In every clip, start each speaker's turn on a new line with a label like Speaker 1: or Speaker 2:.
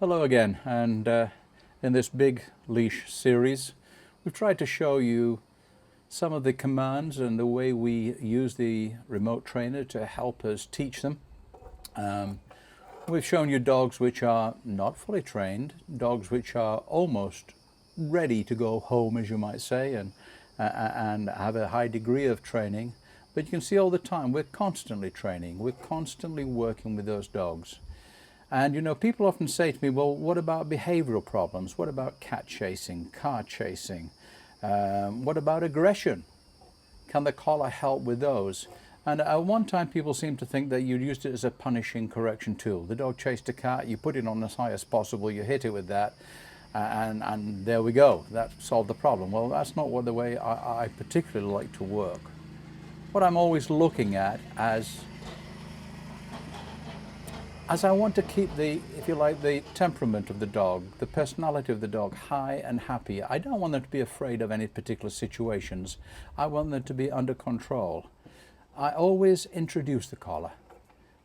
Speaker 1: Hello again, and in this big leash series we've tried to show you some of the commands and the way we use the remote trainer to help us teach them. We've shown you dogs which are not fully trained, dogs which are almost ready to go home, as you might say, and have a high degree of training. But you can see all the time we're constantly training, we're constantly working with those dogs. And you know, people often say to me, well, what about behavioral problems? What about cat chasing, car chasing? What about aggression? Can the collar help with those? And at one time people seem to think that you used it as a punishing correction tool. The dog chased a cat, you put it on as high as possible, you hit it with that, and there we go, that solved the problem. Well, that's not the way I particularly like to work. What I'm always looking at as I want to keep the, if you like, the temperament of the dog, the personality of the dog high and happy. I don't want them to be afraid of any particular situations. I want them to be under control. I always introduce the collar.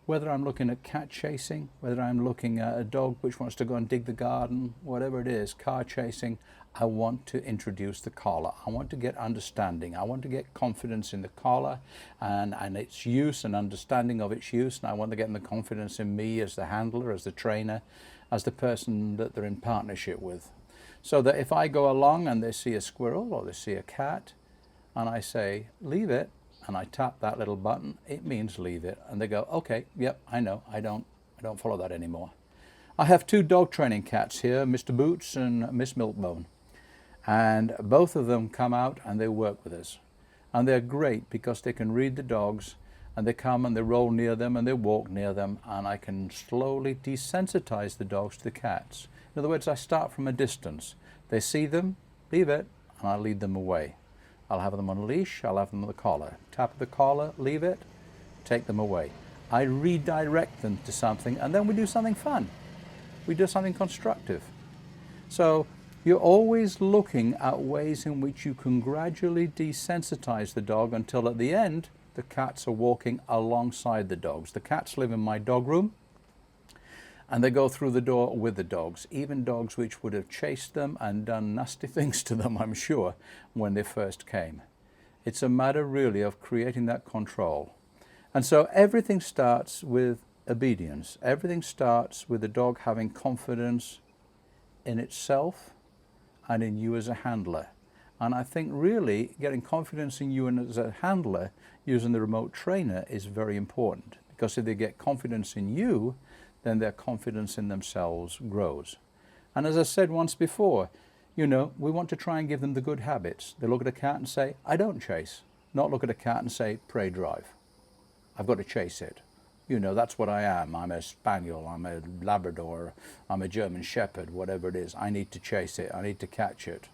Speaker 1: Whether I'm looking at cat chasing, whether I'm looking at a dog which wants to go and dig the garden, whatever it is, car chasing, I want to introduce the collar. I want to get understanding. I want to get confidence in the collar and its use and understanding of its use. And I want to get them the confidence in me as the handler, as the trainer, as the person that they're in partnership with. So that if I go along and they see a squirrel or they see a cat and I say, leave it, and I tap that little button, it means leave it. And they go, okay, yep, I know, I don't follow that anymore. I have two dog training cats here, Mr. Boots and Miss Milkbone. And both of them come out and they work with us. And they're great because they can read the dogs and they come and they roll near them and they walk near them, and I can slowly desensitize the dogs to the cats. In other words, I start from a distance. They see them, leave it, and I lead them away. I'll have them on a leash, I'll have them on the collar. Tap the collar, leave it, take them away. I redirect them to something, and then we do something fun. We do something constructive. So you're always looking at ways in which you can gradually desensitize the dog until at the end, the cats are walking alongside the dogs. The cats live in my dog room, and they go through the door with the dogs, even dogs which would have chased them and done nasty things to them, I'm sure, when they first came. It's a matter really of creating that control. And so everything starts with obedience. Everything starts with the dog having confidence in itself and in you as a handler. And I think really getting confidence in you as a handler using the remote trainer is very important, because if they get confidence in you, then their confidence in themselves grows. And as I said once before, you know, we want to try and give them the good habits. They look at a cat and say, I don't chase. Not look at a cat and say, prey drive. I've got to chase it. You know, that's what I am. I'm a spaniel, I'm a Labrador, I'm a German Shepherd, whatever it is. I need to chase it, I need to catch it.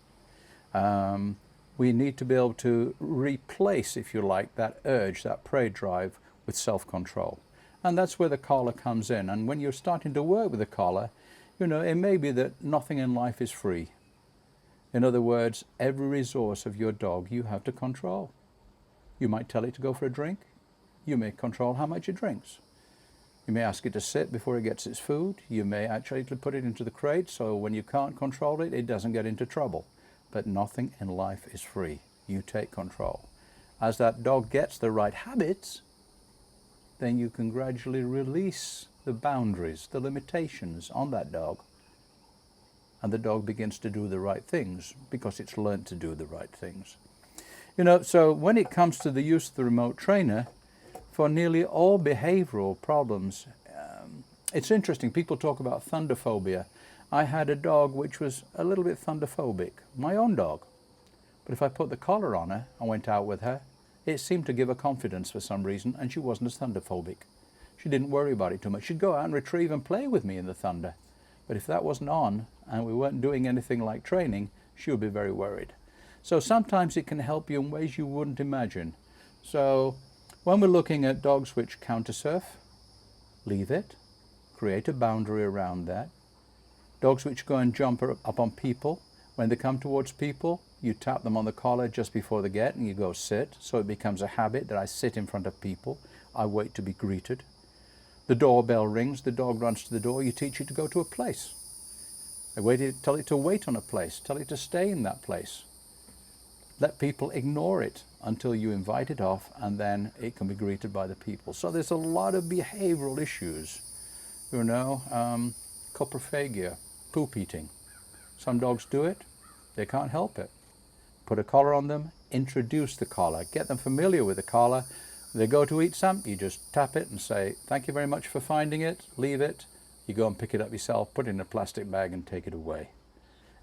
Speaker 1: We need to be able to replace, if you like, that urge, that prey drive with self-control. And that's where the collar comes in. And when you're starting to work with the collar, you know, it may be that nothing in life is free. In other words, every resource of your dog you have to control. You might tell it to go for a drink. You may control how much it drinks. You may ask it to sit before it gets its food. You may actually put it into the crate so when you can't control it, it doesn't get into trouble. But nothing in life is free. You take control. As that dog gets the right habits, then you can gradually release the boundaries, the limitations on that dog. And the dog begins to do the right things because it's learned to do the right things. You know, so when it comes to the use of the remote trainer, for nearly all behavioral problems, it's interesting, people talk about thunderphobia. I had a dog which was a little bit thunderphobic, my own dog. But if I put the collar on her and went out with her, it seemed to give her confidence for some reason, and she wasn't as thunderphobic. She didn't worry about it too much. She'd go out and retrieve and play with me in the thunder. But if that wasn't on, and we weren't doing anything like training, she would be very worried. So sometimes it can help you in ways you wouldn't imagine. So when we're looking at dogs which countersurf, leave it, create a boundary around that. Dogs which go and jump up on people, when they come towards people, you tap them on the collar just before they get and you go sit, so it becomes a habit that I sit in front of people, I wait to be greeted. The doorbell rings, the dog runs to the door, you teach it to go to a place. Tell it to wait on a place, tell it to stay in that place. Let people ignore it until you invite it off, and then it can be greeted by the people. So there's a lot of behavioral issues, coprophagia, poop eating. Some dogs do it, they can't help it. Put a collar on them, introduce the collar, get them familiar with the collar. They go to eat something, you just tap it and say, thank you very much for finding it, leave it. You go and pick it up yourself, put it in a plastic bag and take it away.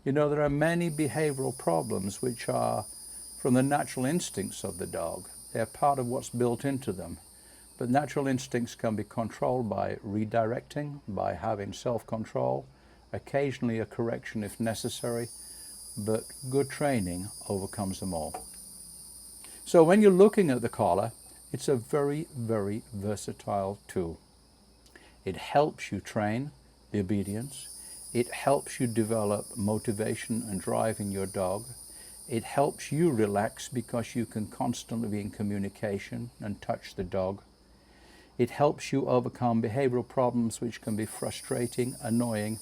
Speaker 1: There are many behavioral problems which are from the natural instincts of the dog. They're part of what's built into them. But natural instincts can be controlled by redirecting, by having self-control, occasionally a correction if necessary, but good training overcomes them all. So when you're looking at the collar, it's a very, very versatile tool. It helps you train the obedience. It helps you develop motivation and drive in your dog. It helps you relax because you can constantly be in communication and touch the dog. It helps you overcome behavioral problems which can be frustrating, annoying,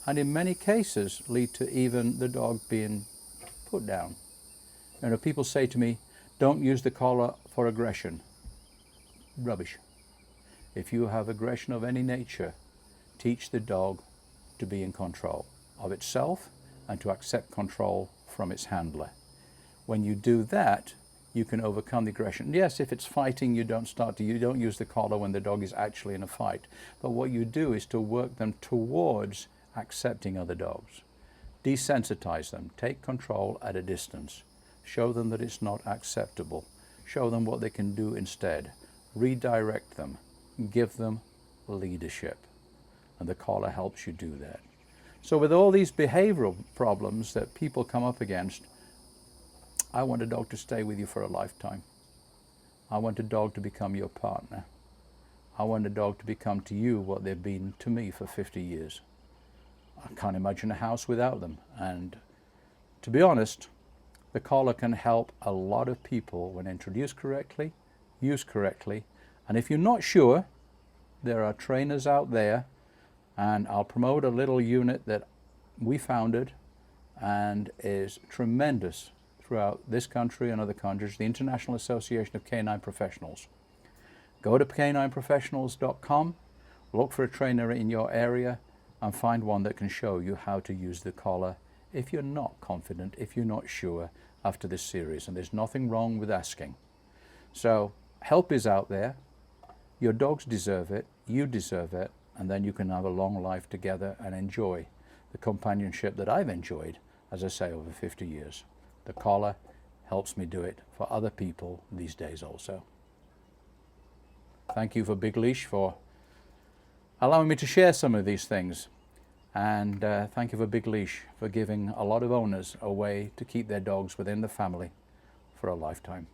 Speaker 1: and in many cases lead to even the dog being put down. People say to me, don't use the collar for aggression. Rubbish. If you have aggression of any nature, teach the dog to be in control of itself and to accept control from its handler. When you do that, you can overcome the aggression. Yes, if it's fighting, you don't use the collar when the dog is actually in a fight. But what you do is to work them towards accepting other dogs. Desensitize them, take control at a distance. Show them that it's not acceptable. Show them what they can do instead. Redirect them, give them leadership. And the collar helps you do that. So with all these behavioral problems that people come up against, I want a dog to stay with you for a lifetime. I want a dog to become your partner. I want a dog to become to you what they've been to me for 50 years. I can't imagine a house without them. And to be honest, the collar can help a lot of people when introduced correctly, used correctly. And if you're not sure, there are trainers out there, and I'll promote a little unit that we founded and is tremendous throughout this country and other countries, the International Association of Canine Professionals. Go to canineprofessionals.com, look for a trainer in your area, and find one that can show you how to use the collar if you're not confident, if you're not sure after this series. And there's nothing wrong with asking. So help is out there. Your dogs deserve it, you deserve it, and then you can have a long life together and enjoy the companionship that I've enjoyed, as I say, over 50 years. The collar helps me do it for other people these days also. Thank you for BigLeash for allowing me to share some of these things. And thank you for BigLeash for giving a lot of owners a way to keep their dogs within the family for a lifetime.